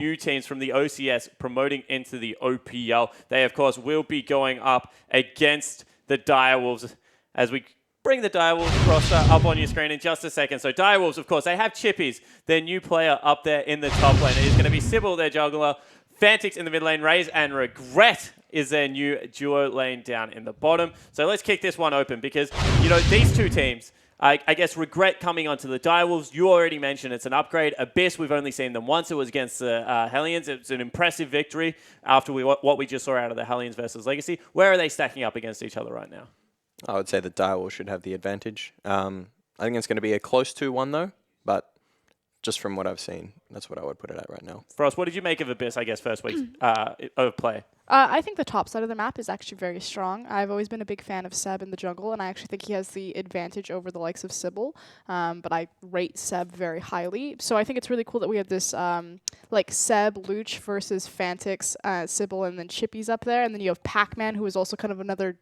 new teams from the OCS promoting into the OPL. They, of course, will be going up against the Direwolves as we bring the Direwolves roster up on your screen in just a second. So Direwolves, of course, they have Chippies, their new player up there in the top lane. It is going to be Sybil, their juggler, Fantix in the mid lane, Raze and Regret is their new duo lane down in the bottom. So let's kick this one open because, these two teams, I guess Regret coming onto the Direwolves, you already mentioned it's an upgrade. Abyss, we've only seen them once. It was against the Hellions. It's an impressive victory after what we just saw out of the Hellions versus Legacy. Where are they stacking up against each other right now? I would say the Direwolves should have the advantage. I think it's going to be a close 2-1 though, but just from what I've seen, that's what I would put it at right now. Frost, what did you make of Abyss, I guess, first week of play? I think the top side of the map is actually very strong. I've always been a big fan of Seb in the jungle, and I actually think he has the advantage over the likes of Sybil. But I rate Seb very highly. So I think it's really cool that we have this Seb, Luch versus Fantix, Sybil, and then Chippies up there. And then you have Pac-Man, who is also kind of another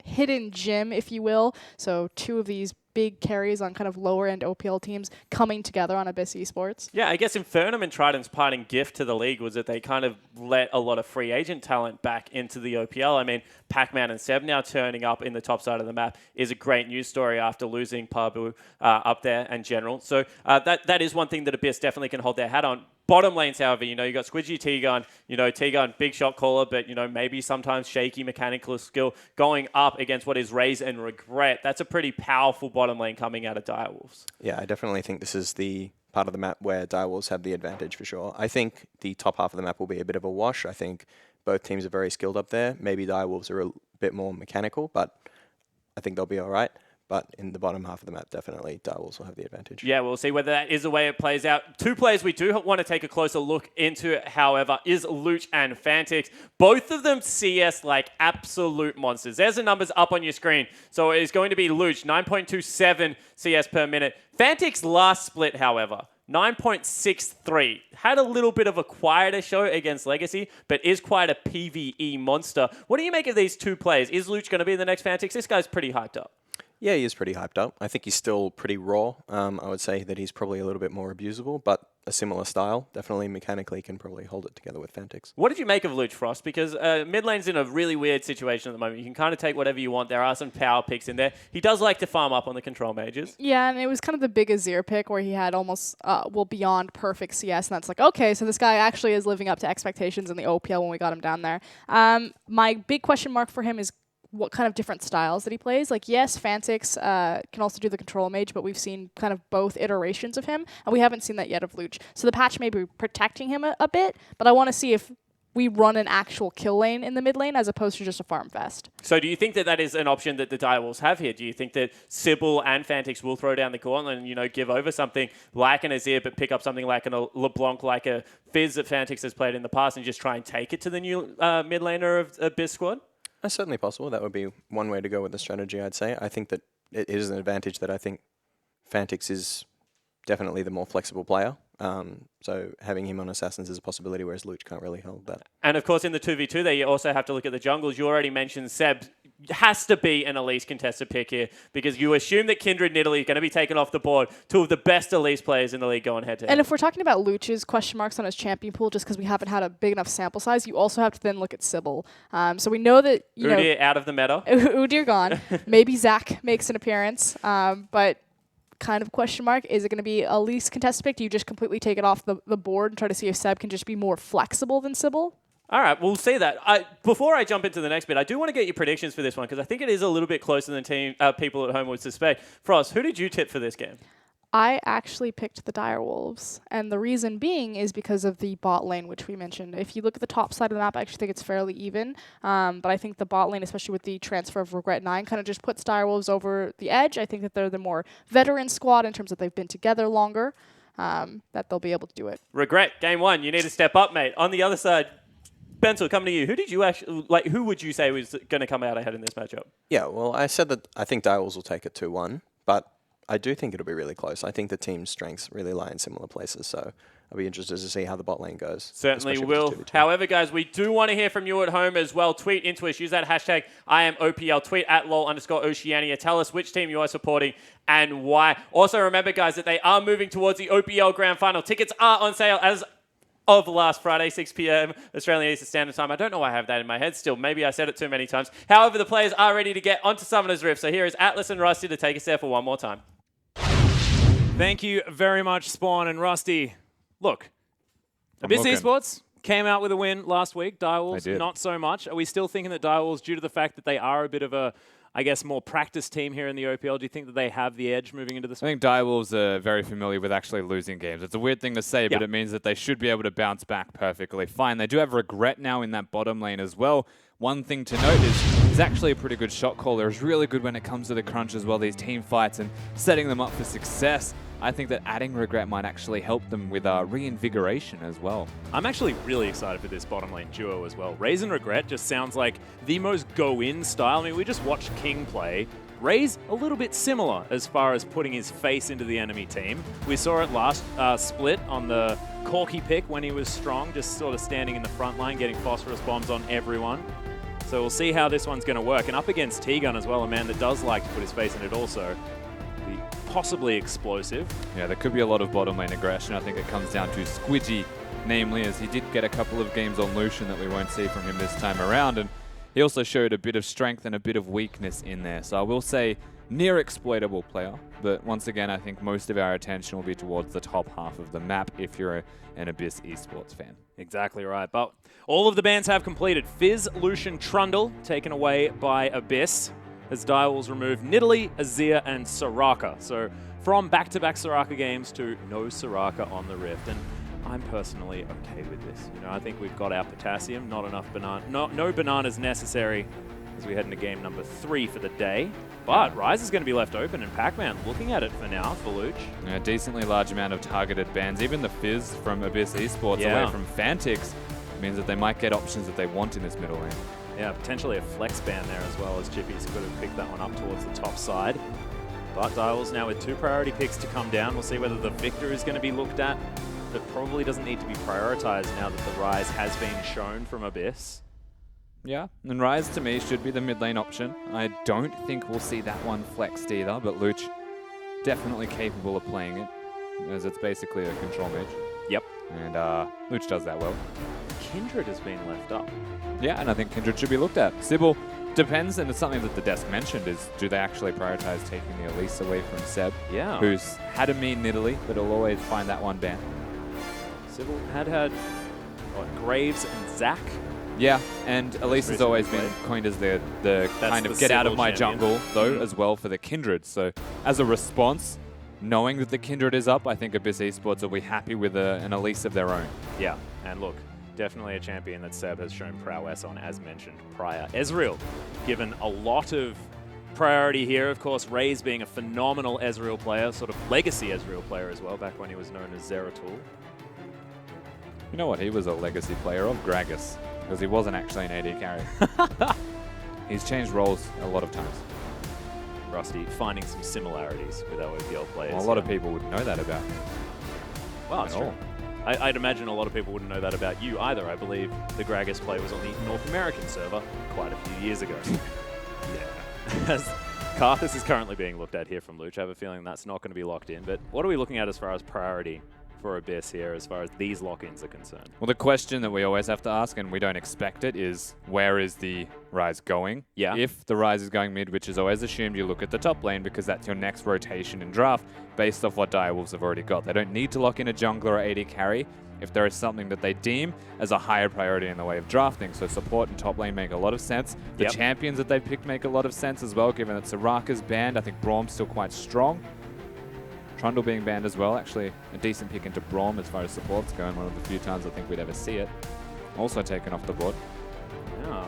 hidden gem, if you will. So two of these big carries on kind of lower-end OPL teams coming together on Abyss Esports. Yeah, I guess Infernum and Trident's parting gift to the league was that they kind of let a lot of free agent talent back into the OPL. I mean, Pac-Man and Seb now turning up in the top side of the map is a great news story after losing Pabu up there and General. So that is one thing that Abyss definitely can hold their hat on. Bottom lanes, however, you got Squidgy T-Gun, T-Gun, big shot caller, but, maybe sometimes shaky mechanical skill going up against what is Raze and Regret. That's a pretty powerful bottom lane coming out of Direwolves. Yeah, I definitely think this is the part of the map where Direwolves have the advantage for sure. I think the top half of the map will be a bit of a wash. I think both teams are very skilled up there. Maybe Direwolves are a bit more mechanical, but I think they'll be all right. But in the bottom half of the map, definitely Direwolves will have the advantage. Yeah, we'll see whether that is the way it plays out. Two players we do want to take a closer look into, however, is Luch and Fantix. Both of them CS like absolute monsters. There's the numbers up on your screen. So it is going to be Luch, 9.27 CS per minute. Fantix last split, however, 9.63. Had a little bit of a quieter show against Legacy, but is quite a PvE monster. What do you make of these two players? Is Luch going to be the next Fantix? This guy's pretty hyped up. Yeah, he is pretty hyped up. I think he's still pretty raw. I would say that he's probably a little bit more abusable, but a similar style. Definitely mechanically can probably hold it together with Fantix. What did you make of Luch, Frost? Because mid lane's in a really weird situation at the moment. You can kind of take whatever you want. There are some power picks in there. He does like to farm up on the control mages. Yeah, and it was kind of the big Azir pick where he had almost, beyond perfect CS, and that's like, okay, so this guy actually is living up to expectations in the OPL when we got him down there. My big question mark for him is what kind of different styles that he plays. Like, yes, Fantix can also do the control mage, but we've seen kind of both iterations of him, and we haven't seen that yet of Luch. So the patch may be protecting him a bit, but I want to see if we run an actual kill lane in the mid lane as opposed to just a farm fest. So do you think that that is an option that the Direwolves have here? Do you think that Sybil and Fantix will throw down the gauntlet and, give over something like an Azir, but pick up something like a LeBlanc, like a Fizz that Fantix has played in the past and just try and take it to the new mid laner of Abyss squad? That's certainly possible. That would be one way to go with the strategy, I'd say. I think that it is an advantage that I think Fantix is definitely the more flexible player. So having him on Assassins is a possibility, whereas Luch can't really hold that. And of course, in the 2v2 there, you also have to look at the jungles. You already mentioned Seb has to be an Elise contested pick here because you assume that Kindred and Italy are going to be taken off the board. Two of the best Elise players in the league going head-to-head. And if we're talking about Luch's question marks on his champion pool, just because we haven't had a big enough sample size, you also have to then look at Sybil. So we know that, Udyr out of the meta. Udyr gone. Maybe Zach makes an appearance, but kind of question mark, is it going to be a least contested pick? Do you just completely take it off the board and try to see if Seb can just be more flexible than Sybil? All right, we'll see that. Before I jump into the next bit, I do want to get your predictions for this one because I think it is a little bit closer than people at home would suspect. Frost, who did you tip for this game? I actually picked the Direwolves, and the reason being is because of the bot lane, which we mentioned. If you look at the top side of the map, I actually think it's fairly even, but I think the bot lane, especially with the transfer of Regret 9, kind of just puts Direwolves over the edge. I think that they're the more veteran squad in terms of they've been together longer, that they'll be able to do it. Regret, game one, you need to step up, mate. On the other side, Bensel, coming to you. Who did you actually who would you say was going to come out ahead in this matchup? Yeah, well, I said that I think Direwolves will take it 2-1, but I do think it'll be really close. I think the team's strengths really lie in similar places, so I'll be interested to see how the bot lane goes. Certainly will. However, guys, we do want to hear from you at home as well. Tweet into us. Use that hashtag IamOPL. Tweet at @lol_Oceania. Tell us which team you are supporting and why. Also, remember, guys, that they are moving towards the OPL Grand Final. Tickets are on sale as of last Friday, 6 p.m. Australian Eastern Standard Time. I don't know why I have that in my head still. Maybe I said it too many times. However, the players are ready to get onto Summoner's Rift. So here is Atlas and Rusty to take us there for one more time. Thank you very much, Spawn and Rusty. Look, Abyss looking. Esports came out with a win last week. Direwolves, They did. not so much. Are we still thinking that Direwolves, due to the fact that they are a bit of a, I guess, more practice team here in the OPL, do you think that they have the edge moving into this I think Direwolves are very familiar with actually losing games. It's a weird thing to say, but Yeah. it means that they should be able to bounce back perfectly fine. They do have regret now in that bottom lane as well. One thing to note is he's actually a pretty good shot caller. He's really good when it comes to the crunch as well, these team fights and setting them up for success. I think that adding regret might actually help them with reinvigoration as well. I'm actually really excited for this bottom lane duo as well. Raze and Regret just sounds like the most go-in style. I mean, we just watched King play. Raze, a little bit similar as far as putting his face into the enemy team. We saw it last split on the Corky pick when he was strong, just sort of standing in the front line, getting phosphorus bombs on everyone. So we'll see how this one's going to work. And up against T-Gun as well, a man that does like to put his face in it also. Be possibly explosive. Yeah, there could be a lot of bottom lane aggression. I think it comes down to Squidgy, namely, as he did get a couple of games on Lucian that we won't see from him this time around. And he also showed a bit of strength and a bit of weakness in there. So I will say near exploitable player. But once again, I think most of our attention will be towards the top half of the map if you're an Abyss Esports fan. Exactly right. But all of the bans have completed. Fizz, Lucian, Trundle taken away by Abyss, as Direwolves removed Nidalee, Azir, and Soraka. So from back-to-back Soraka games to no Soraka on the Rift. And I'm personally okay with this. You know, I think we've got our potassium, not enough banana, no bananas necessary as we head into game number 3 for the day. But Ryze is going to be left open, and Pac-Man looking at it for now for Luch. A decently large amount of targeted bans. Even the Fizz from Abyss Esports Yeah. away from Fantix means that they might get options that they want in this middle lane. Yeah, potentially a flex ban there as well, as Chippies could have picked that one up towards the top side. But Direwolves now with 2 priority picks to come down. We'll see whether the Victor is going to be looked at. That probably doesn't need to be prioritized now that the Rise has been shown from Abyss. Yeah, and Ryze to me should be the mid lane option. I don't think we'll see that one flexed either, but Luch definitely capable of playing it, as it's basically a control mage. Yep. And Luch does that well. Kindred has been left up. Yeah, and I think Kindred should be looked at. Sybil depends, and it's something that the desk mentioned, is do they actually prioritize taking the Elise away from Seb, Yeah. who's had a mean Nidalee, but he'll always find that one ban. Sybil had what, Graves and Zac. Yeah, and Elise has always been coined as the kind of the get out of Sybil my champion. jungle, though, as well for the Kindred. So as a response, knowing that the Kindred is up, I think Abyss Esports will be happy with an Elise of their own. Yeah, and look, definitely a champion that Seb has shown prowess on, as mentioned prior. Ezreal, given a lot of priority here. Of course, Raze being a phenomenal Ezreal player, sort of legacy Ezreal player as well, back when he was known as Zeratul. You know what? He was a legacy player of Gragas, because he wasn't actually an AD carry. He's changed roles a lot of times. Rusty finding some similarities with our OPL players. Well, a lot of people wouldn't know that about him. Well, that's at true. all. I'd imagine a lot of people wouldn't know that about you either. I believe the Gragas play was on the North American server quite a few years ago. Yeah. As Karthus is currently being looked at here from Luch. I have a feeling that's not going to be locked in. But what are we looking at as far as priority for Abyss here, as far as these lock-ins are concerned? Well, the question that we always have to ask, and we don't expect it, is where is the Ryze going? Yeah. If the Ryze is going mid, which is always assumed, you look at the top lane because that's your next rotation in draft based off what Direwolves have already got. They don't need to lock in a jungler or AD carry if there is something that they deem as a higher priority in the way of drafting. So support and top lane make a lot of sense. The Yep. champions that they've picked make a lot of sense as well, given that Soraka's banned. I think Braum's still quite strong. Trundle being banned as well, actually a decent pick into Braum as far as support's going, one of the few times I think we'd ever see it. Also taken off the board. Yeah.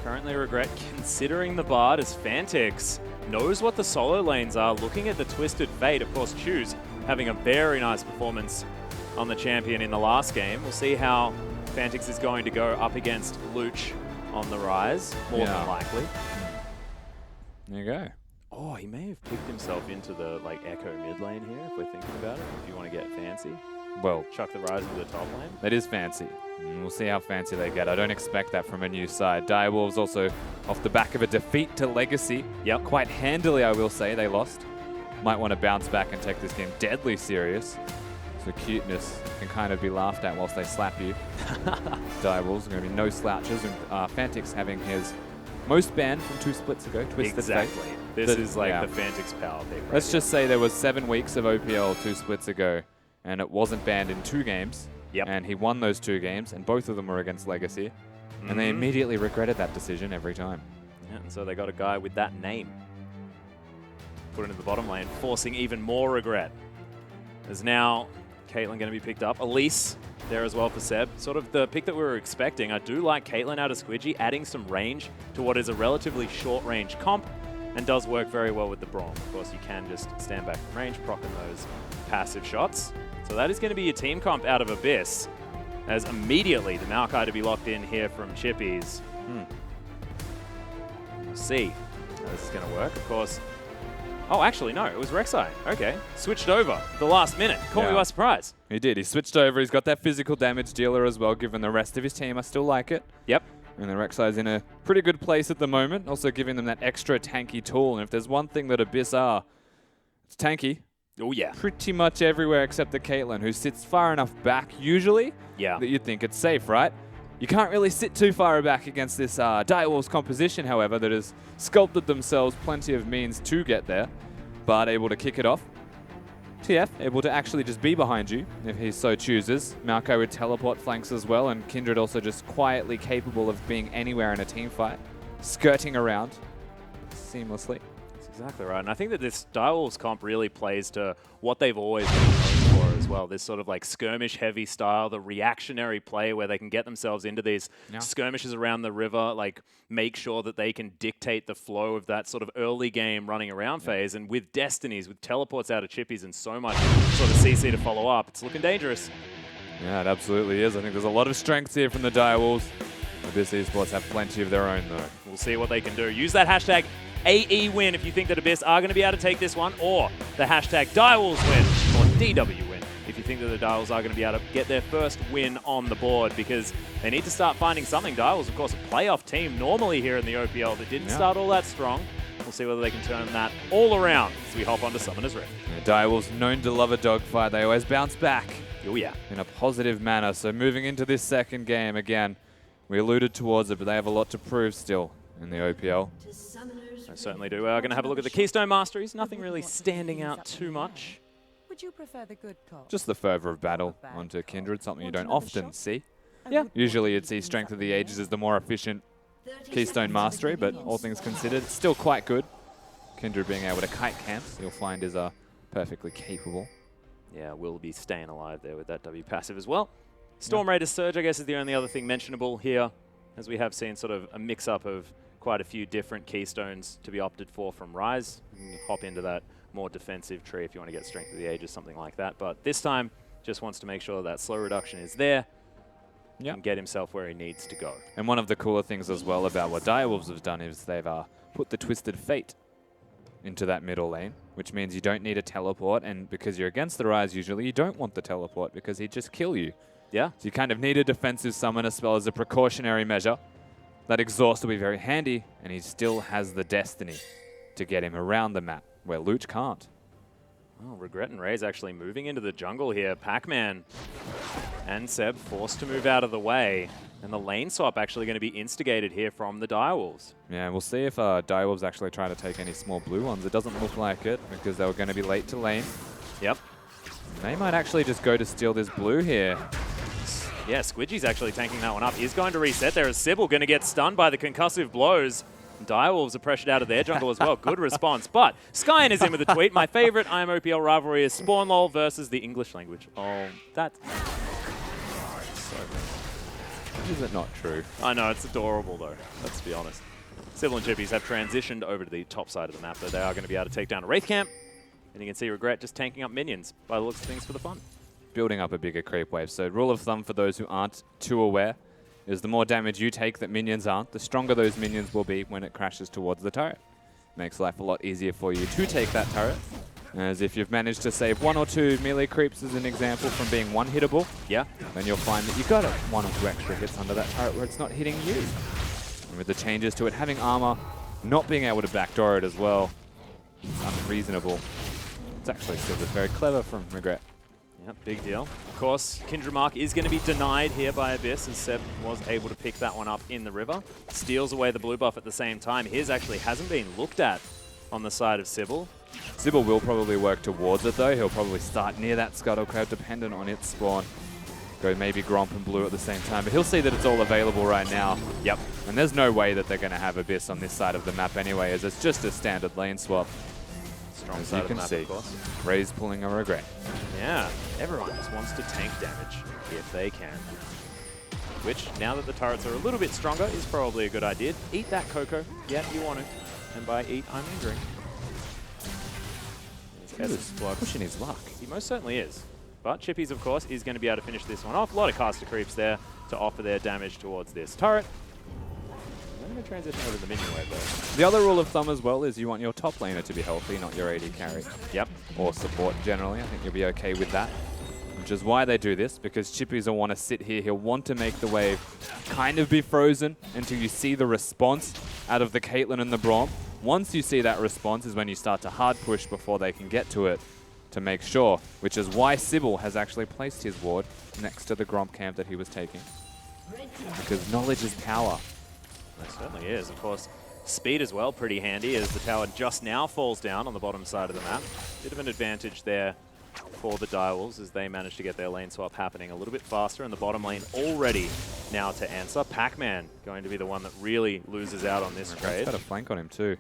Currently regret considering the Bard as Fantix knows what the solo lanes are, looking at the Twisted Fate. Of course, Choose having a very nice performance on the champion in the last game. We'll see how Fantix is going to go up against Luch on the Rise, more Yeah. than likely. There you go. Oh, he may have picked himself into the Echo mid lane here, if we're thinking about it, if you want to get fancy. Well, Chuck the Rise into the top lane. that is fancy. And we'll see how fancy they get. I don't expect that from a new side. Direwolves also off the back of a defeat to Legacy. Yep. Quite handily, I will say, they lost. Might want to bounce back and take this game deadly serious. So cuteness can kind of be laughed at whilst they slap you. Direwolves are going to be no slouches. And Fantix having his most banned from 2 splits ago. Twisted Exactly. Fate. This is like yeah. the Fantix power pick. Right Let's here. just say there was 7 weeks of OPL 2 splits ago, and it wasn't banned in 2 games. Yep. And he won those 2 games, and both of them were against Legacy. And they Mhm. immediately regretted that decision every time. Yeah, and so they got a guy with that name. Put it into the bottom lane, forcing even more regret. There's now Caitlyn going to be picked up. Elise there as well for Seb. Sort of the pick that we were expecting. I do like Caitlyn out of Squidgy, adding some range to what is a relatively short range comp, and does work very well with the Braum. Of course, you can just stand back from range, procking those passive shots. So that is going to be your team comp out of Abyss, as immediately the Maokai to be locked in here from Chippies. We'll see how this is going to work. Of course, oh, actually, no, it was Rek'Sai. Okay, switched over at the last minute. Caught me Yeah. by surprise. He did. He switched over. He's got that physical damage dealer as well, given the rest of his team. I still like it. Yep. And the Rek'Sai's in a pretty good place at the moment, also giving them that extra tanky tool. And if there's one thing that Abyss are, it's tanky. Oh, yeah. Pretty much everywhere except the Caitlyn, who sits far enough back, usually, Yeah. that you'd think it's safe, right? You can't really sit too far back against this Direwolves composition, however, that has sculpted themselves plenty of means to get there, but able to kick it off. TF able to actually just be behind you if he so chooses. Maokai would teleport flanks as well, and Kindred also just quietly capable of being anywhere in a team fight, skirting around seamlessly. That's exactly right. And I think that this Direwolves comp really plays to what they've always been known for as well. This sort of like skirmish-heavy style, the reactionary play where they can get themselves into these skirmishes around the river, like make sure that they can dictate the flow of that sort of early game running around phase. And with Destinies, with teleports out of Chippies and so much sort of CC to follow up, it's looking dangerous. Yeah, it absolutely is. I think there's a lot of strengths here from the Direwolves. Abyss Esports have plenty of their own, though. We'll see what they can do. Use that hashtag AEWin if you think that Abyss are going to be able to take this one, or the hashtag Direwolves win, or DW win if you think that the Direwolves are going to be able to get their first win on the board, because they need to start finding something. Direwolves, of course, a playoff team normally here in the OPL that didn't start all that strong. We'll see whether they can turn that all around as we hop onto Summoner's Rift. Yeah, Direwolves known to love a dogfight. They always bounce back Oh yeah. in a positive manner. So moving into this second game, again, we alluded towards it, but they have a lot to prove still in the OPL. I certainly do. We're going to have a look at the Keystone Masteries. Nothing really standing out too much. Would you prefer the good cop? Just the fervor of battle onto Kindred, something you don't often see. Yeah. Usually you'd see Strength of the Ages as the more efficient Keystone Mastery, but all things considered, it's still quite good. Kindred being able to kite camps, you'll find is perfectly capable. Yeah, we'll be staying alive there with that W passive as well. Storm Raider Surge, I guess, is the only other thing mentionable here, as we have seen sort of a mix-up of quite a few different keystones to be opted for from Rise. You can hop into that more defensive tree if you want to get Strength of the Ages, something like that. But this time, just wants to make sure that slow reduction is there and get himself where he needs to go. And one of the cooler things as well about what Direwolves have done is they've put the Twisted Fate into that middle lane, which means you don't need a teleport, and because you're against the Rise usually, you don't want the teleport because he'd just kill you. Yeah. So you kind of need a defensive summoner spell as a precautionary measure. That exhaust will be very handy, and he still has the Destiny to get him around the map, where Luch can't. Oh, Regret and Ray's actually moving into the jungle here. Pac-Man and Seb forced to move out of the way, and the lane swap actually going to be instigated here from the Direwolves. Yeah, we'll see if Direwolves actually try to take any small blue ones. It doesn't look like it, because they were going to be late to lane. Yep. They might actually just go to steal this blue here. Yeah, Squidgy's actually tanking that one up. He's going to reset there as Sybil going to get stunned by the concussive blows. Direwolves are pressured out of their jungle as well. Good response. But Skyen is in with a tweet. My favorite IMOPL rivalry is SpawnLol versus the English language. Oh, that's so good. Is it not true? I know, it's adorable though, let's be honest. Sybil and Chippies have transitioned over to the top side of the map, though they are going to be able to take down a Wraith Camp. And you can see Regret just tanking up minions by the looks of things for the fun. Building up a bigger creep wave. So rule of thumb for those who aren't too aware is the more damage you take that minions aren't, the stronger those minions will be when it crashes towards the turret. Makes life a lot easier for you to take that turret. As if you've managed to save 1 or 2 melee creeps as an example from being one-hittable, Yeah. then you'll find that you got 1 or 2 extra hits under that turret where it's not hitting you. And with the changes to it having armor, not being able to backdoor it as well, it's unreasonable. It's actually still just very clever from Regret. Yep, big deal. Of course, Kindred Mark is going to be denied here by Abyss, as Seb was able to pick that one up in the river. Steals away the blue buff at the same time. His actually hasn't been looked at on the side of Sybil. Sybil will probably work towards it though. He'll probably start near that Scuttle Crab, dependent on its spawn. Go maybe Gromp and Blue at the same time, but he'll see that it's all available right now. Yep. And there's no way that they're going to have Abyss on this side of the map anyway, as it's just a standard lane swap. Strong As side you of can the map, see, of course. Raze pulling a Regret. Yeah, everyone just wants to tank damage if they can. Which, now that the turrets are a little bit stronger, is probably a good idea. Eat that, Coco. Yeah, you want to. And by eat, I mean drink. He's pushing his luck. He most certainly is. But Chippies, of course, is going to be able to finish this one off. A lot of caster creeps there to offer their damage towards this turret. I'm going to transition over to the minion wave, though. The other rule of thumb as well is you want your top laner to be healthy, not your AD carry. Yep. Or support generally. I think you'll be okay with that. Which is why they do this, because Chippies will want to sit here. He'll want to make the wave kind of be frozen until you see the response out of the Caitlyn and the Braum. Once you see that response is when you start to hard push before they can get to it to make sure, which is why Sybil has actually placed his ward next to the Gromp camp that he was taking. Because knowledge is power. It certainly is. Of course, speed as well, pretty handy, as the tower just now falls down on the bottom side of the map. Bit of an advantage there for the Direwolves as they manage to get their lane swap happening a little bit faster, and the bottom lane already now to answer. Pac-Man going to be the one that really loses out on this trade. Got a flank on him too.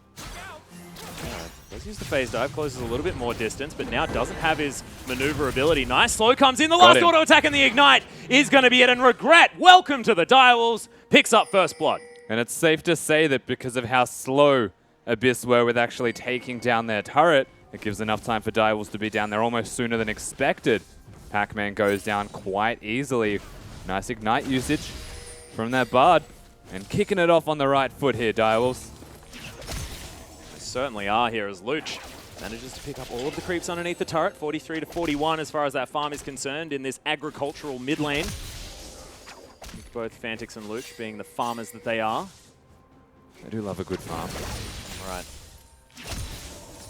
Does use the phase dive, closes a little bit more distance, but now doesn't have his maneuverability. Nice slow comes in. The Got last him. auto attack and the ignite is going to be it. And Regret, welcome to the Direwolves, picks up first blood. And it's safe to say that because of how slow Abyss were with actually taking down their turret, it gives enough time for Direwolves to be down there almost sooner than expected. Pac-Man goes down quite easily. Nice ignite usage from that Bard. And kicking it off on the right foot here, Direwolves. Certainly are here as Luch manages to pick up all of the creeps underneath the turret, 43 to 41 as far as that farm is concerned in this agricultural mid lane. Both Fantix and Luch being the farmers that they are. I do love a good farm. All right.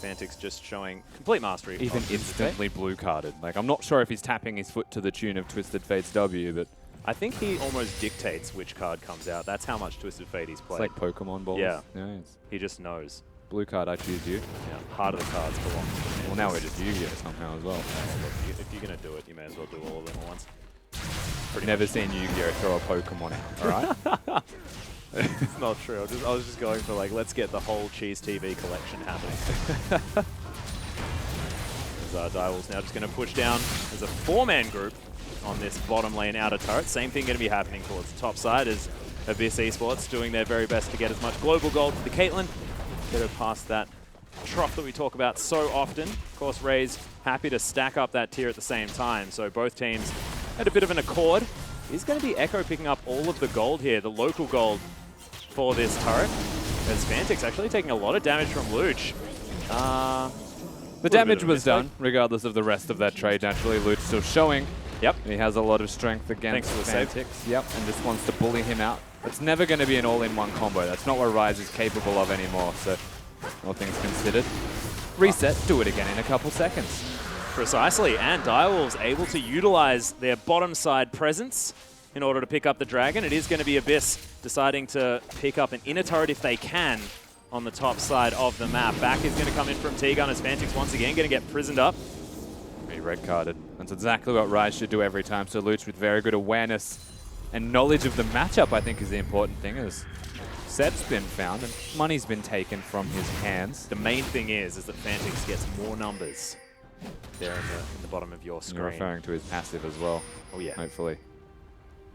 Fantix just showing complete mastery. Even of Twisted instantly blue carded. Like, I'm not sure if he's tapping his foot to the tune of Twisted Fate's W, but Fate. I think he almost dictates which card comes out. That's how much Twisted Fate he's it's played. like Pokemon balls. Yeah. It's He just knows. blue card, I choose you. Yeah, heart of the cards belong to him. Well, now we're just Yu-Gi-Oh! Somehow as well. If you're going to do it, you may as well do all of them at once. Never seen Yu-Gi-Oh! Throw a Pokemon out, alright? It's not true. I was just going for, like, let's get the whole Cheese TV collection happening. As Direwolves now just going to push down as a four-man group on this bottom lane outer turret. Same thing going to be happening towards the top side as Abyss Esports doing their very best to get as much global gold for the Caitlyn. Get her past that trough that we talk about so often. Of course, Raze happy to stack up that tier at the same time. So both teams had a bit of an accord. Is going to be Echo picking up all of the gold here, the local gold for this turret. As Fantix actually taking a lot of damage from Luch. The damage was done, regardless of the rest of that trade. Naturally, Luch still showing. Yep. And he has a lot of strength against Thanks for the save. Fantix. Yep, and just wants to bully him out. It's never going to be an all-in-one combo. That's not what Ryze is capable of anymore, so all things considered. Reset, do it again in a couple seconds. Precisely, and Direwolves able to utilize their bottom side presence in order to pick up the dragon. It is going to be Abyss deciding to pick up an inner turret if they can on the top side of the map. Back is going to come in from T-Gun as Fantix once again going to get prisoned up. Be red-carded. That's exactly what Ryze should do every time. So Luch with very good awareness and knowledge of the matchup, I think, is the important thing. As Seb's been found and money's been taken from his hands. The main thing is that Fantix gets more numbers there in the bottom of your screen. You're referring to his passive as well. Oh yeah. Hopefully.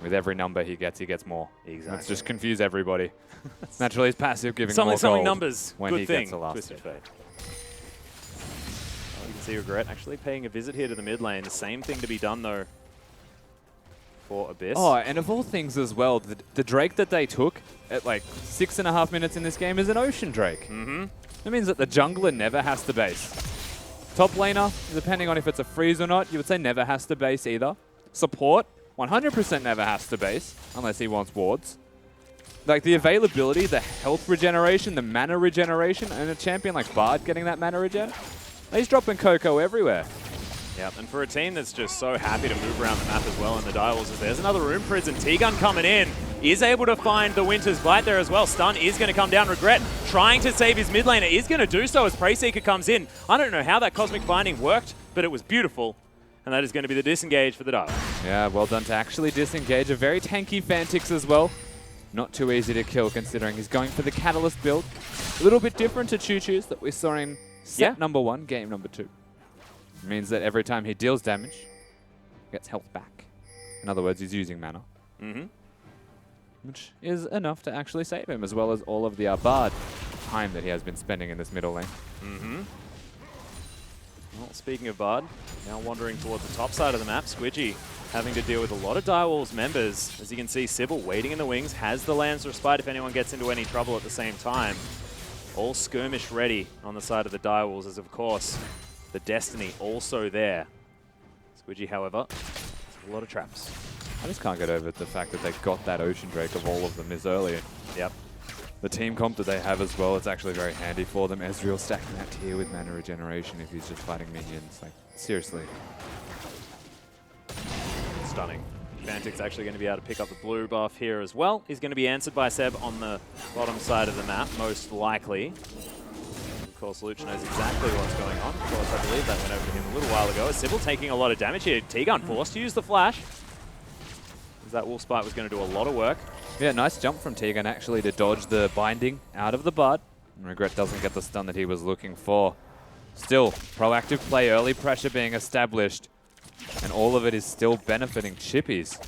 With every number he gets more. Exactly. Let's just confuse everybody. Naturally, his passive giving Something, more something gold numbers. when Good he thing. gets the last Twisted hit. Fate. Oh, you can see Regret actually paying a visit here to the mid lane. The same thing to be done though for Abyss. Oh, and of all things as well, the Drake that they took at like 6.5 minutes in this game is an Ocean Drake. Mm-hmm. That means that the jungler never has to base. Top laner, depending on if it's a freeze or not, you would say never has to base either. Support, 100% never has to base, unless he wants wards. Like the availability, the health regeneration, the mana regeneration, and a champion like Bard getting that mana regen, he's dropping Coco everywhere. Yep, and for a team that's just so happy to move around the map as well in the Direwolves, there's another Rune Prison. T-Gun coming in, is able to find the Winter's Bite there as well. Stun is going to come down. Regret trying to save his mid laner, is going to do so as Preyseeker comes in. I don't know how that Cosmic Binding worked, but it was beautiful. And that is going to be the disengage for the Direwolves. Yeah, well done to actually disengage. A very tanky Fantix as well. Not too easy to kill considering he's going for the Catalyst build. A little bit different to Choo Choo's that we saw in set number 1, game number 2. It means that every time he deals damage, he gets health back. In other words, he's using mana. Which is enough to actually save him, as well as all of the Bard time that he has been spending in this middle lane. Well, speaking of Bard, now wandering towards the top side of the map, Squidgy having to deal with a lot of Direwolves members. As you can see, Sybil waiting in the wings, has the Lance Respite if anyone gets into any trouble at the same time. All skirmish ready on the side of the Direwolves, as of course the Destiny also there. Squidgy, however, has a lot of traps. I just can't get over the fact that they got that Ocean Drake of all of them this early. Yep. The team comp that they have as well, it's actually very handy for them. Ezreal stacking that tier with mana regeneration if he's just fighting minions. Like, seriously. Stunning. Fantix actually going to be able to pick up the blue buff here as well. He's going to be answered by Seb on the bottom side of the map, most likely. Of course, Luch knows exactly what's going on. Of course, I believe that went over to him a little while ago. Sybil taking a lot of damage here. T-Gun forced to use the flash. As that Wolfspite was going to do a lot of work. Yeah, nice jump from T-Gun actually to dodge the binding out of the Bard. And Regret doesn't get the stun that he was looking for. Still, proactive play, early pressure being established. And all of it is still benefiting Chippies,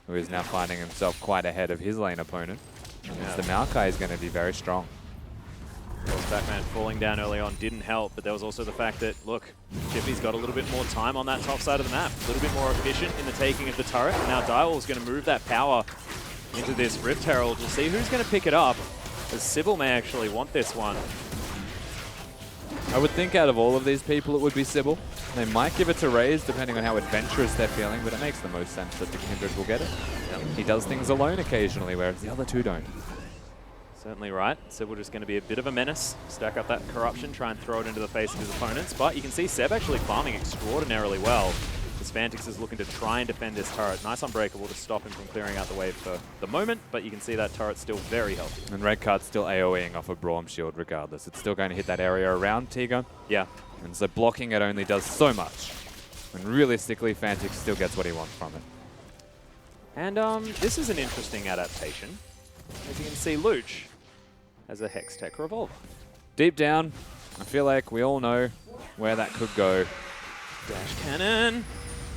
who is now finding himself quite ahead of his lane opponent. Against the Maokai is going to be very strong. Of course, Batman falling down early on didn't help, but there was also the fact that, look, Chippy's got a little bit more time on that top side of the map. A little bit more efficient in the taking of the turret. And now Direwolf's going to move that power into this Rift Herald. We'll see who's going to pick it up, as Sybil may actually want this one. I would think out of all of these people it would be Sybil. They might give it to Raze depending on how adventurous they're feeling, but it makes the most sense that the Kindred will get it. Yep. He does things alone occasionally, whereas the other two don't. Certainly right. Sybil just going to be a bit of a menace. Stack up that corruption, try and throw it into the face of his opponents. But you can see Seb actually farming extraordinarily well. As Fantix is looking to try and defend this turret. Nice Unbreakable to stop him from clearing out the wave for the moment, but you can see that turret's still very healthy. And Red Card's still AoEing off a Braum shield regardless. It's still going to hit that area around T-Gun. Yeah. And so blocking it only does so much. And realistically, Fantix still gets what he wants from it. And this is an interesting adaptation. As you can see, Luch has a Hextech Revolver. Deep down, I feel like we all know where that could go. Dash Cannon.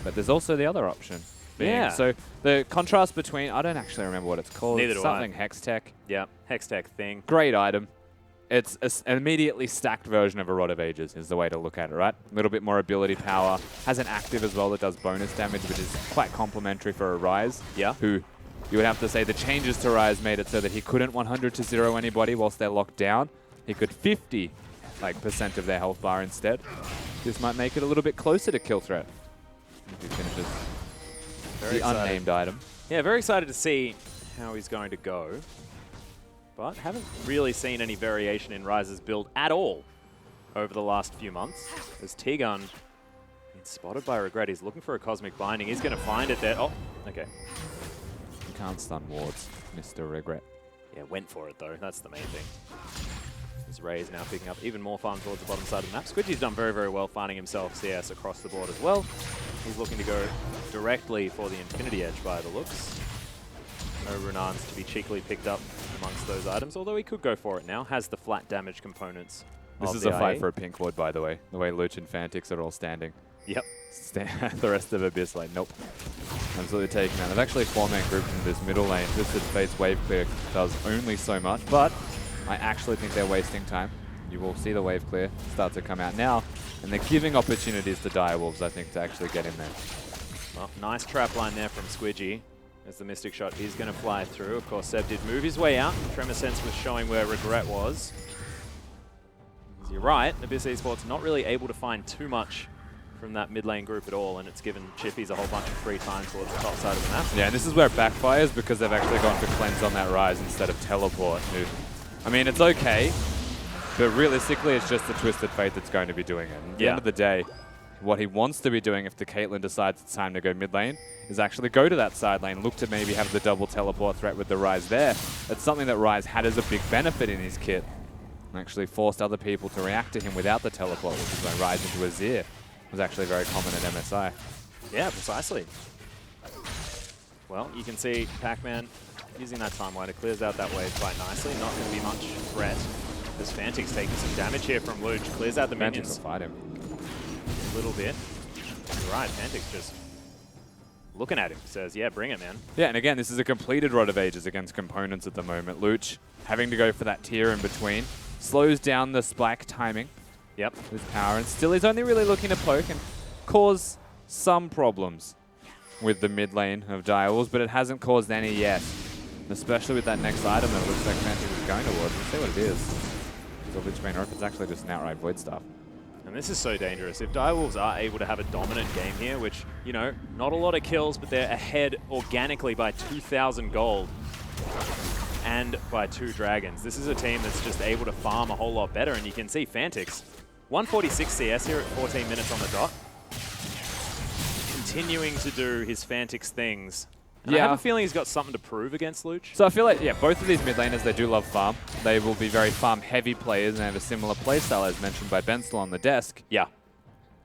But there's also the other option. Yeah. So the contrast between, I don't actually remember what it's called. Neither It's do I. something Hextech. Yeah, Hextech thing. Great item. It's an immediately stacked version of a Rod of Ages is the way to look at it, right? A little bit more ability power. Has an active as well that does bonus damage, which is quite complimentary for a Ryze. Yeah. Who, you would have to say the changes to Ryze made it so that he couldn't 100 to 0 anybody whilst they're locked down. He could 50% of their health bar instead. This might make it a little bit closer to kill threat. If he finishes Very the unnamed item. Yeah, very excited to see how he's going to go. But haven't really seen any variation in Ryze's build at all over the last few months. As T-Gun being spotted by Regret, he's looking for a Cosmic Binding. He's going to find it there. Oh, okay. You can't stun wards, Mr. Regret. Yeah, went for it though. That's the main thing. As Raze now picking up even more farm towards the bottom side of the map. Squidgy's done very, very well finding himself CS across the board as well. He's looking to go directly for the Infinity Edge by the looks. No Runans to be cheekily picked up amongst those items, although he could go for it now. Has the flat damage components. This is a fight for a pink ward, by the way. The way Luch and Fantix are all standing. Yep. The rest of Abyss like, nope. Absolutely taking that. They've actually 4-man grouped in this middle lane. Twisted Fate's wave clear does only so much, but I actually think they're wasting time. You will see the wave clear start to come out now, and they're giving opportunities to Direwolves, I think, to actually get in there. Well, nice trap line there from Squidgy. As the Mystic Shot is going to fly through. Of course, Seb did move his way out. Tremor Sense was showing where Regret was. As you're right, Abyss Esports not really able to find too much from that mid lane group at all, and it's given Chippies a whole bunch of free time towards the top side of the map. Yeah, and this is where it backfires because they've actually gone for Cleanse on that Ryze instead of Teleport. I mean, it's okay, but realistically, it's just the Twisted Fate that's going to be doing it. At the end of the day, What he wants to be doing if the Caitlyn decides it's time to go mid lane is actually go to that side lane, look to maybe have the double teleport threat with the Ryze there. That's something that Ryze had as a big benefit in his kit. And actually forced other people to react to him without the teleport, which is when Ryze into Azir was actually very common at MSI. Yeah, precisely. Well, you can see Pac-Man using that timeline. It clears out that wave quite nicely. Not going to be much threat. As Fantix taking some damage here from Luch. Clears out the Fantix minions will fight him. a little bit. You're right, Fantix just looking at him. Says, yeah, bring it, man. Yeah, and again, this is a completed Rod of Ages against components at the moment. Luch having to go for that tier in between. Slows down the spike timing. Yep. With power, and still he's only really looking to poke and cause some problems with the mid lane of Direwolves, but it hasn't caused any yet. And especially with that next item that looks like Fantix is going towards. Let's see what it is. It's a Lich Bane, or if it's actually just an outright Void Staff. And this is so dangerous. If Direwolves are able to have a dominant game here, which, you know, not a lot of kills, but they're ahead organically by 2,000 gold and by 2 dragons. This is a team that's just able to farm a whole lot better, and you can see Fantix, 146 CS here at 14 minutes on the dot. Continuing to do his Fantix things. And I have a feeling he's got something to prove against Luch. So I feel like, yeah, both of these mid laners, they do love farm. They will be very farm-heavy players and have a similar playstyle as mentioned by Benstel on the desk. Yeah.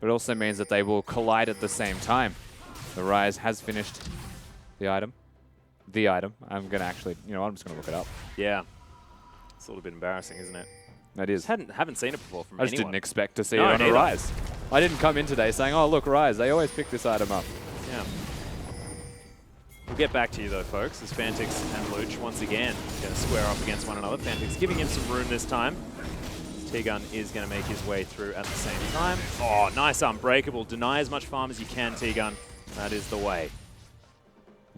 But it also means that they will collide at the same time. The Ryze has finished the item. I'm going to actually, you know, I'm just going to look it up. Yeah. It's a little bit embarrassing, isn't it? That is. Haven't seen it before from I just anyone. didn't expect to see No, it on a neither. Ryze. I didn't come in today saying, oh, look, Ryze, they always pick this item up. Yeah. We'll get back to you though, folks, as Fantix and Luch once again going to square off against one another. Fantix giving him some room this time. T-Gun is going to make his way through at the same time. Oh, nice Unbreakable. Deny as much farm as you can, T-Gun. That is the way.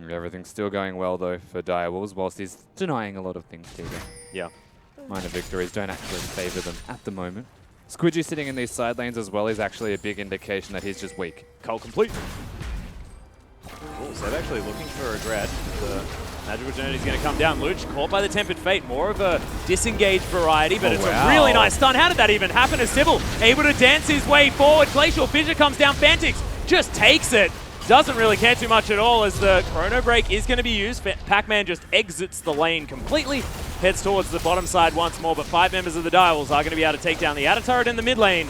Everything's still going well, though, for Direwolves, whilst he's denying a lot of things, T-Gun. Yeah. Minor victories don't actually favour them at the moment. Squidgy sitting in these side lanes as well is actually a big indication that he's just weak. Cull complete. Oh, so they're actually looking for a regret. The Magical Journey is going to come down. Luch caught by the Tempered Fate. More of a disengaged variety, but it's a really nice stun. How did that even happen to Sybil? Able to dance his way forward. Glacial Fissure comes down. Fantix just takes it. Doesn't really care too much at all as the Chrono Break is going to be used. Pac-Man just exits the lane completely. Heads towards the bottom side once more, but 5 members of the Direwolves are going to be able to take down the outer turret in the mid lane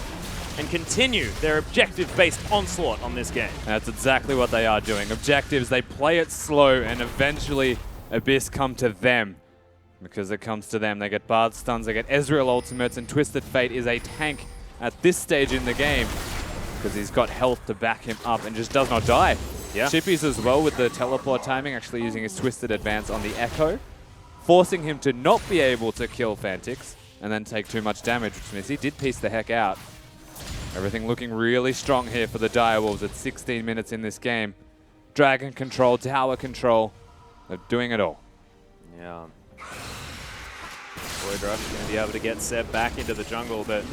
and continue their objective-based onslaught on this game. That's exactly what they are doing. Objectives, they play it slow, and eventually Abyss come to them. Because it comes to them, they get Bard stuns, they get Ezreal ultimates, and Twisted Fate is a tank at this stage in the game. Because he's got health to back him up and just does not die. Yeah. Chippies as well with the teleport timing, actually using his Twisted Advance on the Echo, forcing him to not be able to kill Fantix and then take too much damage, which means he did piece the heck out. Everything looking really strong here for the Direwolves at 16 minutes in this game. Dragon control, tower control, they're doing it all. Yeah. Void Rush going to be able to get Seb back into the jungle, but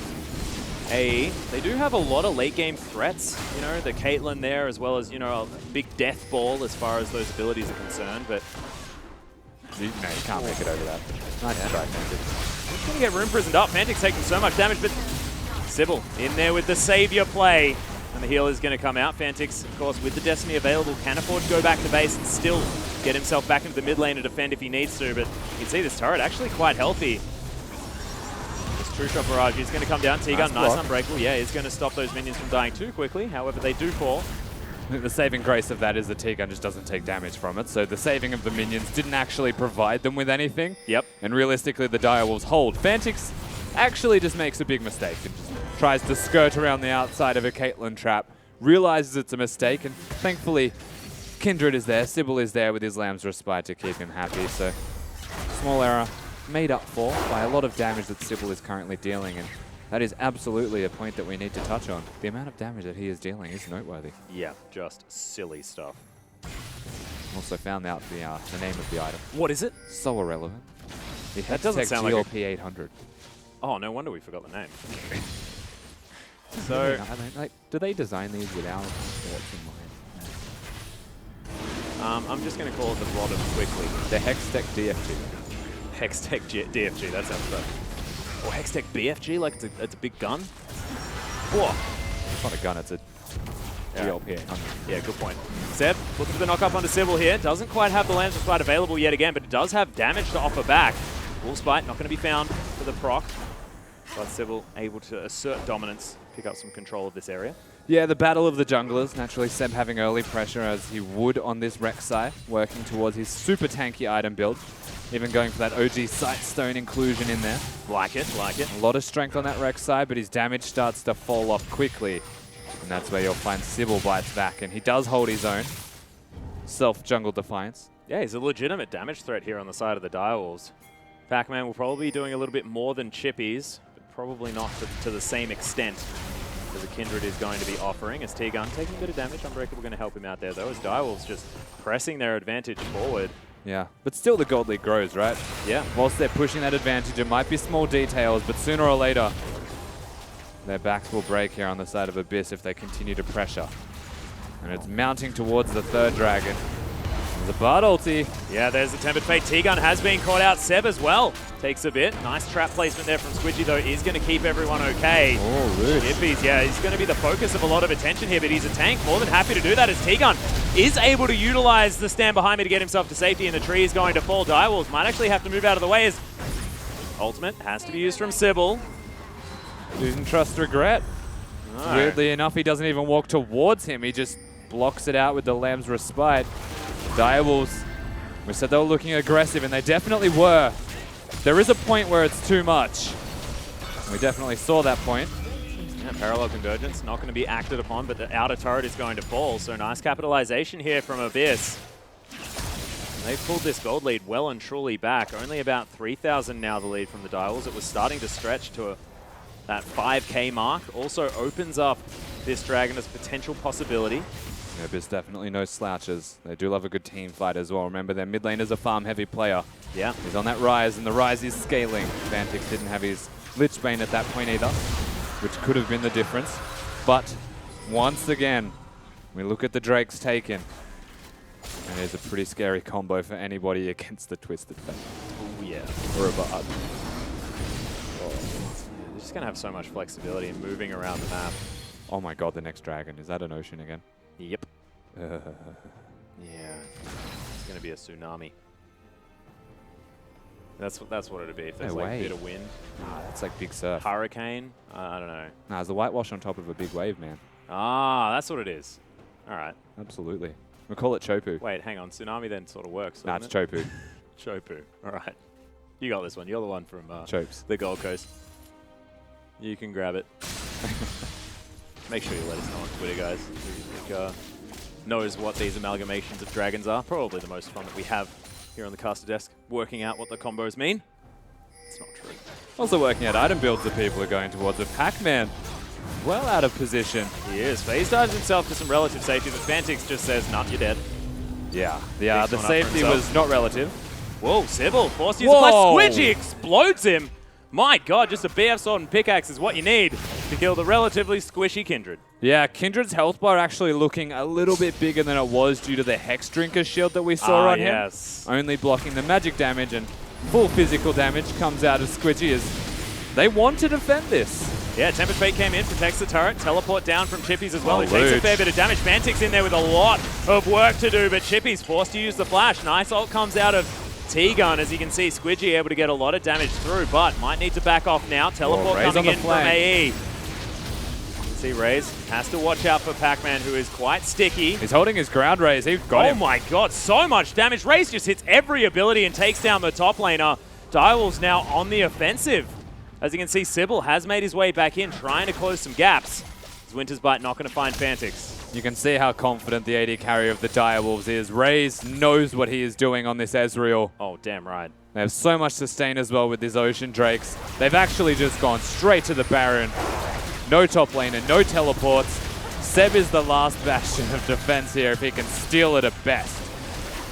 they do have a lot of late game threats. You know, the Caitlyn there, as well as, you know, a big death ball as far as those abilities are concerned, but No, you can't make it over that. Nice strike, Fantix. he's going to get room prisoned up. Fantix taking so much damage, but Sybil in there with the Savior play. And the heal is going to come out. Fantix, of course, with the Destiny available, can afford to go back to base and still get himself back into the mid lane to defend if he needs to. But you can see this turret actually quite healthy. This True Shot Barrage is going to come down. T-Gun, nice Unbreakable. Yeah, he's going to stop those minions from dying too quickly. However, they do fall. The saving grace of that is the T-Gun just doesn't take damage from it, so the saving of the minions didn't actually provide them with anything. Yep. And realistically, the Direwolves hold. Fantix actually just makes a big mistake and just tries to skirt around the outside of a Caitlyn trap, realizes it's a mistake, and thankfully Kindred is there, Sybil is there with his Lamb's Respite to keep him happy, so small error made up for by a lot of damage that Sybil is currently dealing, and that is absolutely a point that we need to touch on. The amount of damage that he is dealing is noteworthy. Yeah, just silly stuff. Also found out the name of the item. What is it? So irrelevant. The That doesn't Hextech sound like a- GLP 800. Oh, no wonder we forgot the name. So, So, like, do they design these without thoughts in mind? I'm just going to call it the Rod of Quickly. The Hextech DFG. Hextech DFG, that sounds good. Or Hextech BFG, like it's a big gun? Whoa. It's not a gun, it's a Real here. Yeah, good point. Seb looking for the knock up onto Sybil here. Doesn't quite have the Lamb's Respite available yet again, but it does have damage to offer back. Wolf's Bite not going to be found for the proc, but Sybil able to assert dominance, pick up some control of this area. Yeah, the battle of the junglers. Naturally, Seb having early pressure as he would on this Rek'Sai, working towards his super tanky item build. Even going for that OG Sightstone inclusion in there. Like it, like it. A lot of strength on that Rek'Sai, but his damage starts to fall off quickly. And that's where you'll find Sybil bites back, and he does hold his own. Self-jungle defiance. Yeah, he's a legitimate damage threat here on the side of the Direwolves. Pac-Man will probably be doing a little bit more than Chippies, but probably not to the same extent as the Kindred is going to be offering. As T-Gun taking a bit of damage, Unbreakable going to help him out there though, as Direwolves just pressing their advantage forward. Yeah, but still the Gold League grows, right? Yeah. Whilst they're pushing that advantage, it might be small details, but sooner or later, their backs will break here on the side of Abyss if they continue to pressure. And it's mounting towards the third dragon. There's a Bard ulti. Yeah, there's the Tempered Fate. T-Gun has been caught out. Seb as well takes a bit. Nice trap placement there from Squidgy, though, is going to keep everyone okay. Oh, rude. Chippies, yeah, he's going to be the focus of a lot of attention here, but he's a tank. More than happy to do that as T-Gun is able to utilize the stand behind me to get himself to safety, and the tree is going to fall. Direwolves might actually have to move out of the way as ultimate has to be used from Sybil. Losing trust regret. No. Weirdly enough, he doesn't even walk towards him. He just blocks it out with the Lamb's Respite. Direwolves, we said they were looking aggressive, and they definitely were. There is a point where it's too much. We definitely saw that point. Yeah, Parallel Convergence not going to be acted upon, but the outer turret is going to fall. So nice capitalization here from Abyss. They pulled this gold lead well and truly back. Only about 3,000 now the lead from the Direwolves. It was starting to stretch to that 5K mark. Also opens up this dragon as a potential possibility. Abyss definitely no slouches. They do love a good team fight as well. Remember, their mid lane is a farm-heavy player. Yeah. He's on that Rise, and the Rise is scaling. Fantix didn't have his Lichbane at that point either, which could have been the difference. But once again, we look at the Drakes taken. And it's a pretty scary combo for anybody against the Twisted Fate. Oh, yeah. Or a Bard. They're just going to have so much flexibility in moving around the map. Oh my god, the next dragon. Is that an ocean again? Yep. Yeah. It's going to be a tsunami. That's what it'd be. If there's No like a way. bit of wind. Ah, that's like big surf. Hurricane? I don't know. Nah, it's the whitewash on top of a big wave, man. Ah, that's what it is. All right. Absolutely. We call it Chopu. Wait, hang on. Tsunami then sort of works. Nah, it's doesn't Chopu. it? Chopu. All right. You got this one. You're the one from Chopes. the Gold Coast. You can grab it. Make sure you let us know on Twitter, guys. Who you think knows what these amalgamations of dragons are. Probably the most fun that we have here on the caster desk, working out what the combos mean. It's not true. Also working out item builds that people are going towards. With Pac-Man well out of position. He is. Phase dives himself to some relative safety, but Fantix just says, nah, you're dead. Yeah. Picks The one up for safety himself. was not relative. Whoa, Sybil forced to use a Whoa. flash. Squidgy explodes him. My god, just a BF sword and pickaxe is what you need to kill the relatively squishy Kindred. Yeah, Kindred's health bar actually looking a little bit bigger than it was due to the Hex Drinker shield that we saw on yes. him. Only blocking the magic damage, and full physical damage comes out of Squidgy as they want to defend this. Yeah, Tempered Fate came in, protects the turret, teleport down from Chippies as well. Oh, He takes a rude. fair bit of damage. Fantix in there with a lot of work to do, but Chippies forced to use the flash. Nice ult comes out of T-Gun, as you can see, Squidgy able to get a lot of damage through, but might need to back off now. Teleport Raze coming on the in from flank. AE. You can see Raze has to watch out for Pac-Man, who is quite sticky. He's holding his ground raise. He got Oh him. my god, so much damage. Raze just hits every ability and takes down the top laner. Direwolves now on the offensive. As you can see, Sybil has made his way back in, trying to close some gaps. As Winter's Bite not going to find Fantix. You can see how confident the AD carry of the Direwolves is. Raze knows what he is doing on this Ezreal. Oh, damn right. They have so much sustain as well with these Ocean Drakes. They've actually just gone straight to the Baron. No top laner, no teleports. Seb is the last bastion of defense here if he can steal it at best.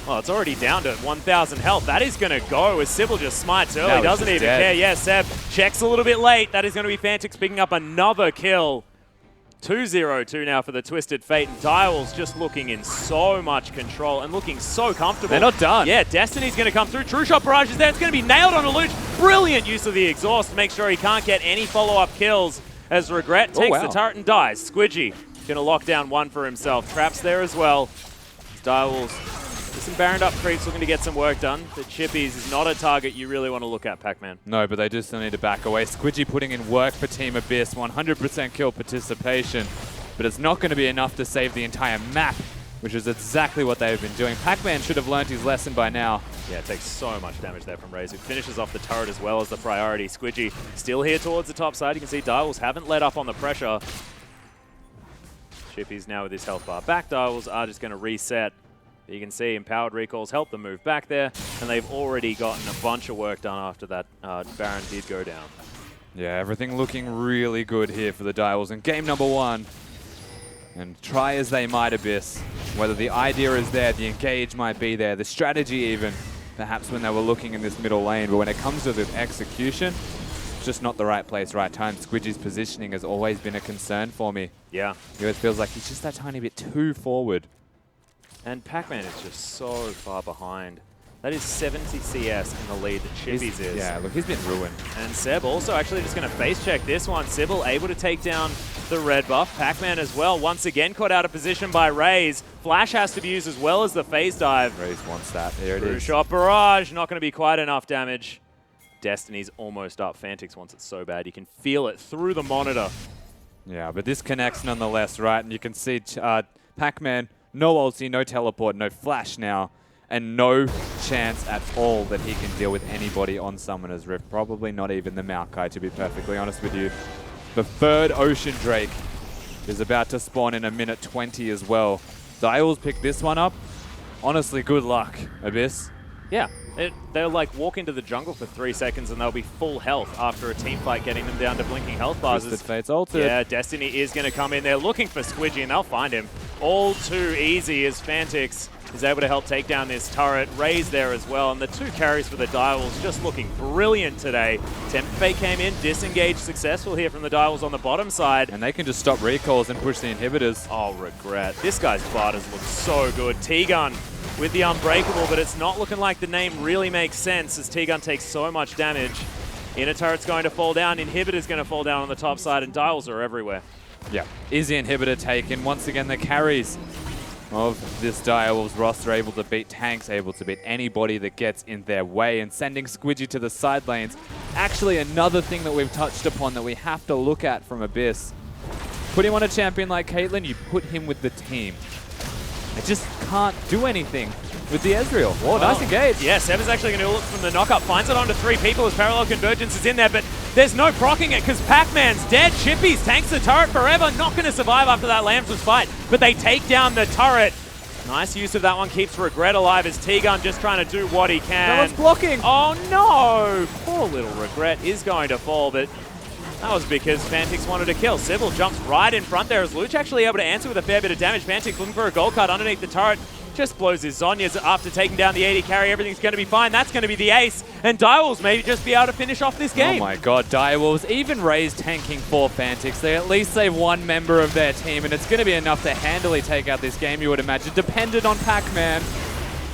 Well, it's already down to 1,000 health. That is going to go as Sybil just smites early. That was Doesn't just even dead. care. Yeah, Seb checks a little bit late. That is going to be Fantix picking up another kill. 2-0-2 now for the Twisted Fate. And Direwolves just looking in so much control and looking so comfortable. They're not done. Yeah, Destiny's going to come through. True Shot Barrage is there. It's going to be nailed on a Luch. Brilliant use of the exhaust to make sure he can't get any follow-up kills as Regret takes the turret and dies. Squidgy Gonna lock down one for himself. Traps there as well. Direwolves with some Baron up creeps looking to get some work done. But Chippies is not a target you really want to look at, Pac-Man. No, but they do still need to back away. Squidgy putting in work for Team Abyss, 100% kill participation, but it's not going to be enough to save the entire map, which is exactly what they've been doing. Pac-Man should have learned his lesson by now. Yeah, it takes so much damage there from Raze, who finishes off the turret as well as the priority. Squidgy still here towards the top side. You can see Direwolves haven't let up on the pressure. Chippies now with his health bar back. Direwolves are just going to reset. You can see Empowered Recalls help them move back there, and they've already gotten a bunch of work done after that Baron did go down. Yeah, everything looking really good here for the Direwolves in game number 1. And try as they might, Abyss, whether the idea is there, the engage might be there, the strategy even, perhaps when they were looking in this middle lane, but when it comes to the execution, it's just not the right place, right time. Squidgy's positioning has always been a concern for me. Yeah. It always feels like he's just that tiny bit too forward. And Pac-Man is just so far behind. That is 70 CS in the lead that Chippies is. Yeah, look, he's been ruined. And Seb also actually just going to face check this one. Sybil able to take down the red buff. Pac-Man as well, once again caught out of position by Raze. Flash has to be used as well as the phase dive. Raze wants that. There it True is. shot barrage, not going to be quite enough damage. Destiny's almost up. Fantix wants it so bad. You can feel it through the monitor. Yeah, but this connects nonetheless, right? And you can see Pac-Man, no ulti, no teleport, no flash now, and no chance at all that he can deal with anybody on Summoner's Rift. Probably not even the Maokai, to be perfectly honest with you. The third Ocean Drake is about to spawn in a minute 20 as well. Direwolves pick this one up. Honestly, good luck, Abyss. Yeah, they'll like walk into the jungle for 3 seconds and they'll be full health after a team fight getting them down to blinking health bars. Twisted Fate's ulted. Yeah, Destiny is going to come in there looking for Squidgy and they'll find him. All too easy as Fantix is able to help take down this turret. Raze there as well, and the 2 carries for the Direwolves just looking brilliant today. Tempt Fate came in, disengaged successful here from the Direwolves on the bottom side. And they can just stop recalls and push the inhibitors. Oh, regret. This guy's Barters look so good. T-Gun with the Unbreakable, but it's not looking like the name really makes sense as T-Gun takes so much damage. Inner turret's going to fall down, inhibitor's going to fall down on the top side, and Direwolves are everywhere. Yeah. Is the inhibitor taken? Once again, the carries of this Direwolves roster able to beat tanks, able to beat anybody that gets in their way, and sending Squidgy to the side lanes. Actually, another thing that we've touched upon that we have to look at from Abyss. Put him on a champion like Caitlyn, you put him with the team. It just can't do anything with the Ezreal. Whoa, nice engage. Yeah, Seb is actually going to look from the knockup, finds it onto 3 people as Parallel Convergence is in there, but there's no proccing it because Pac-Man's dead. Chippies tanks the turret forever, not going to survive after that Lambs fight, but they take down the turret. Nice use of that one, keeps Regret alive as T-Gun just trying to do what he can. No one's blocking. Oh no! Poor little Regret is going to fall, but that was because Fantix wanted to kill. Sybil jumps right in front there as Luch actually able to answer with a fair bit of damage. Fantix looking for a gold card underneath the turret. Just blows his Zhonya's after taking down the AD carry. Everything's going to be fine. That's going to be the ace. And Direwolves maybe just be able to finish off this game. Oh my god, Direwolves even Raze tanking for Fantix. They at least save 1 member of their team, and it's going to be enough to handily take out this game, you would imagine, dependent on Pac-Man.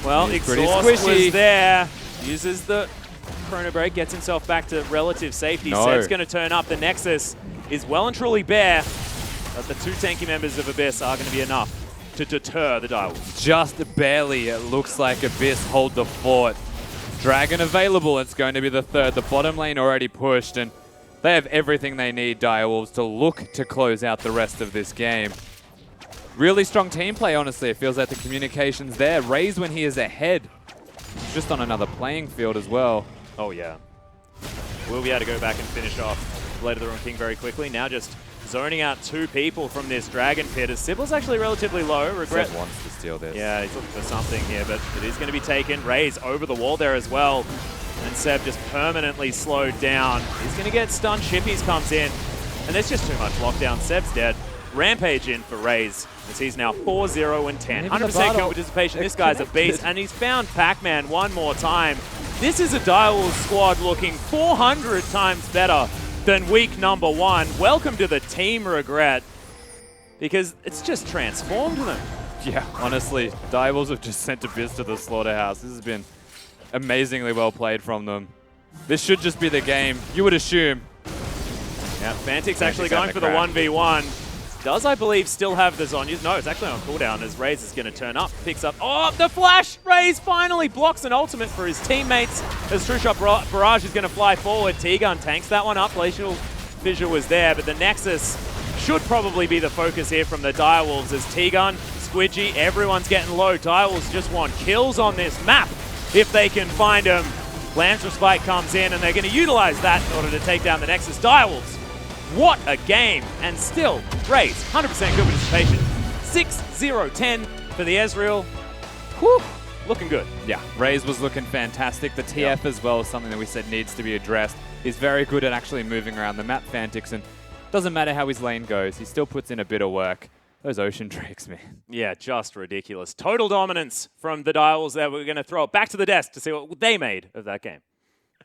Well, He's pretty Exhaust squishy. was there. Uses the Chrono Break, gets himself back to relative safety. No. Seb's going to turn up. The Nexus is well and truly bare, but the 2 tanky members of Abyss are going to be enough to deter the Direwolves. Just barely, it looks like Abyss hold the fort. Dragon available, it's going to be the 3rd. The bottom lane already pushed, and they have everything they need, Direwolves, to look to close out the rest of this game. Really strong team play, honestly. It feels like the communication's there. Raze when he is ahead. Just on another playing field as well. Oh, yeah. We'll be able to go back and finish off Blade of the Ruined King very quickly. Now just zoning out 2 people from this Dragon Pit as Sybil's actually relatively low. Regret Seb wants to steal this. Yeah, he's looking for something here, but it is going to be taken. Raze over the wall there as well. And Seb just permanently slowed down. He's going to get stunned. Chippies comes in. And there's just too much lockdown. Seb's dead. Rampage in for Raze as he's now 4-0 and 10. 100% kill participation. This guy's a beast. And he's found Pac-Man one more time. This is a Direwolves squad looking 400 times better than week number 1. Welcome to the team, Regret, because it's just transformed them. Yeah, honestly, Direwolves have just sent Abyss to the slaughterhouse. This has been amazingly well played from them. This should just be the game, you would assume. Yeah, Fantix actually going having for a the crack. 1v1. does, I believe, still have the Zhonya's. No, it's actually on cooldown as Raze is going to turn up. Picks up. Oh, the flash! Raze finally blocks an ultimate for his teammates as True Shot Barrage is going to fly forward. T-Gun tanks that one up. Glacial Fissure was there, but the Nexus should probably be the focus here from the Direwolves as T-Gun, Squidgy, everyone's getting low. Direwolves just want kills on this map if they can find them. Lance Respite comes in and they're going to utilize that in order to take down the Nexus. Direwolves, what a game. And still, Raze, 100% good participation. 6-0-10 for the Ezreal. Whew, looking good. Yeah, Raze was looking fantastic. The TF as well is something that we said needs to be addressed. He's very good at actually moving around the map, Fantix, and doesn't matter how his lane goes, he still puts in a bit of work. Those Ocean Drakes, man. Yeah, just ridiculous. Total dominance from the Direwolves there. We're going to throw it back to the desk to see what they made of that game.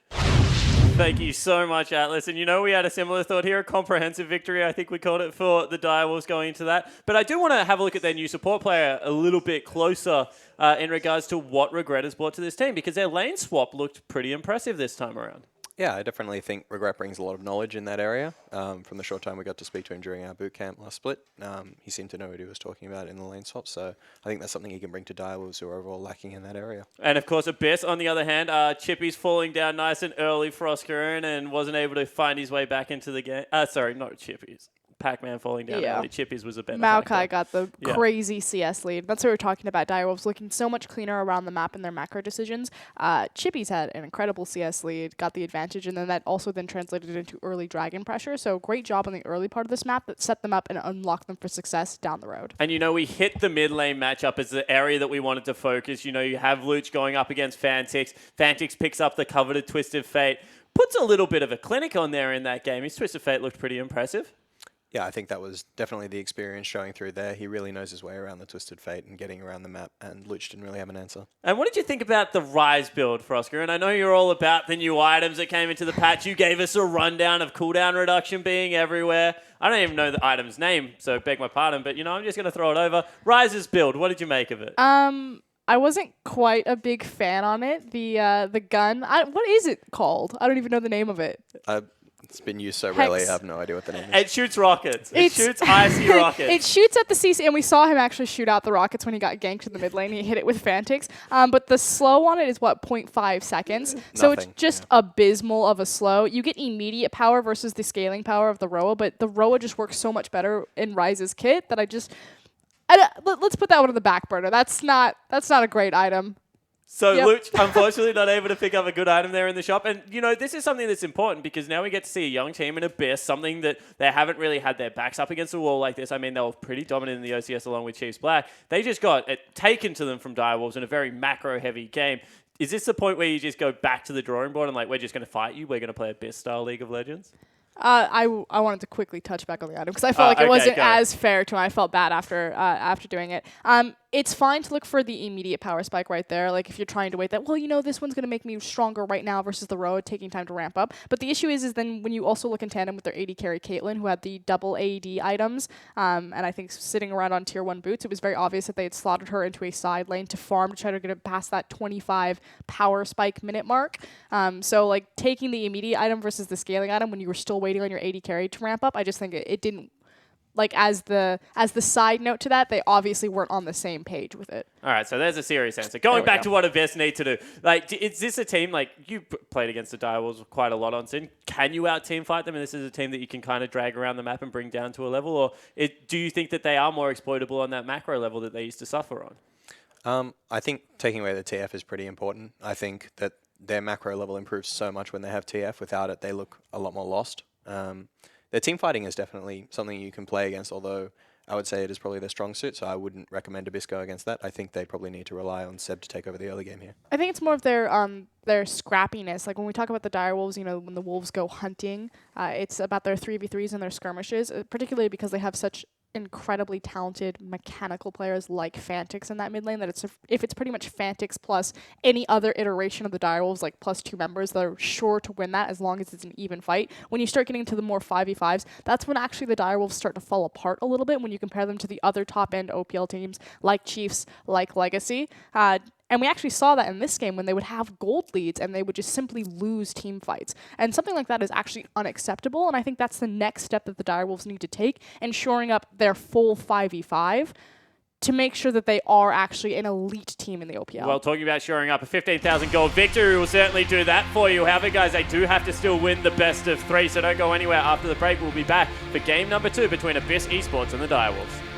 Thank you so much, Atlas. And you know we had a similar thought here, a comprehensive victory, I think we called it, for the Direwolves going into that. But I do want to have a look at their new support player a little bit closer in regards to what Regret has brought to this team, because their lane swap looked pretty impressive this time around. Yeah, I definitely think Regret brings a lot of knowledge in that area. From the short time we got to speak to him during our boot camp last split, he seemed to know what he was talking about in the lane swap, so I think that's something he can bring to Direwolves, who are overall lacking in that area. And of course, Abyss, on the other hand, Chippy's falling down nice and early for Oscarin and wasn't able to find his way back into the game. Sorry, not Chippy's. Pac-Man falling down early. Chippies was a better Maokai got the crazy CS lead. That's what we're talking about. Direwolves looking so much cleaner around the map in their macro decisions. Chippies had an incredible CS lead, got the advantage, and then that also then translated into early dragon pressure. So great job on the early part of this map that set them up and unlocked them for success down the road. And you know, we hit the mid lane matchup as the area that we wanted to focus. You know, you have Luch going up against Fantix. Fantix picks up the coveted Twisted Fate. Puts a little bit of a clinic on there in that game. His Twisted Fate looked pretty impressive. Yeah, I think that was definitely the experience showing through there. He really knows his way around the Twisted Fate and getting around the map, and Luch didn't really have an answer. And what did you think about the Rise build for Oscar? And I know you're all about the new items that came into the patch. You gave us a rundown of cooldown reduction being everywhere. I don't even know the item's name, so beg my pardon, but you know, I'm just going to throw it over. Rise's build, what did you make of it? I wasn't quite a big fan on it. The gun, what is it called? I don't even know the name of it. It's been used so rarely, I have no idea what the name is. It shoots rockets. It shoots icy rockets. It shoots at the CC, and we saw him actually shoot out the rockets when he got ganked in the mid lane. He hit it with Fantix. But the slow on it is, 0.5 seconds? So it's just abysmal of a slow. You get immediate power versus the scaling power of the Roa, but the Roa just works so much better in Rise's kit that let's put that one on the back burner. That's not a great item. So Luch, unfortunately, not able to pick up a good item there in the shop. And, you know, this is something that's important because now we get to see a young team in Abyss, something that they haven't really had their backs up against the wall like this. I mean, they were pretty dominant in the OCS along with Chiefs Black. They just got it taken to them from Direwolves in a very macro-heavy game. Is this the point where you just go back to the drawing board and, like, we're just going to fight you? We're going to play Abyss-style League of Legends? I wanted to quickly touch back on the item because I felt like it wasn't as fair to him. I felt bad after doing it. It's fine to look for the immediate power spike right there. Like if you're trying to wait that, well, you know, this one's going to make me stronger right now versus the Roa taking time to ramp up. But the issue is then when you also look in tandem with their AD carry Caitlyn, who had the double AD items, and I think sitting around on tier 1 boots, it was very obvious that they had slotted her into a side lane to farm to try to get past that 25 power spike minute mark. So like taking the immediate item versus the scaling item when you were still waiting on your AD carry to ramp up, I just think it didn't. Like as the side note to that, they obviously weren't on the same page with it. All right, so there's a serious answer. Going back to what Abyss need to do. Like, is this a team, like, you played against the Direwolves quite a lot on Sin. Can you out-team fight them? And this is a team that you can kind of drag around the map and bring down to a level? Or do you think that they are more exploitable on that macro level that they used to suffer on? I think taking away the TF is pretty important. I think that their macro level improves so much when they have TF. Without it, they look a lot more lost. Their team fighting is definitely something you can play against, although I would say it is probably their strong suit, so I wouldn't recommend Abyss go against that. I think they probably need to rely on Seb to take over the early game here. I think it's more of their scrappiness. Like when we talk about the Direwolves, you know, when the Wolves go hunting, it's about their 3v3s and their skirmishes, particularly because they have such incredibly talented mechanical players like Fantix in that mid lane that if it's pretty much Fantix plus any other iteration of the Direwolves, like plus 2 members, they're sure to win that as long as it's an even fight. When you start getting into the more 5v5s, that's when actually the Direwolves start to fall apart a little bit when you compare them to the other top-end OPL teams like Chiefs, like Legacy. And we actually saw that in this game when they would have gold leads and they would just simply lose team fights. And something like that is actually unacceptable, and I think that's the next step that the Direwolves need to take in shoring up their full 5v5 to make sure that they are actually an elite team in the OPL. Well, talking about shoring up, a 15,000 gold victory will certainly do that for you. However, guys, they do have to still win the best of 3, so don't go anywhere. After the break, we'll be back for game number 2 between Abyss Esports and the Direwolves.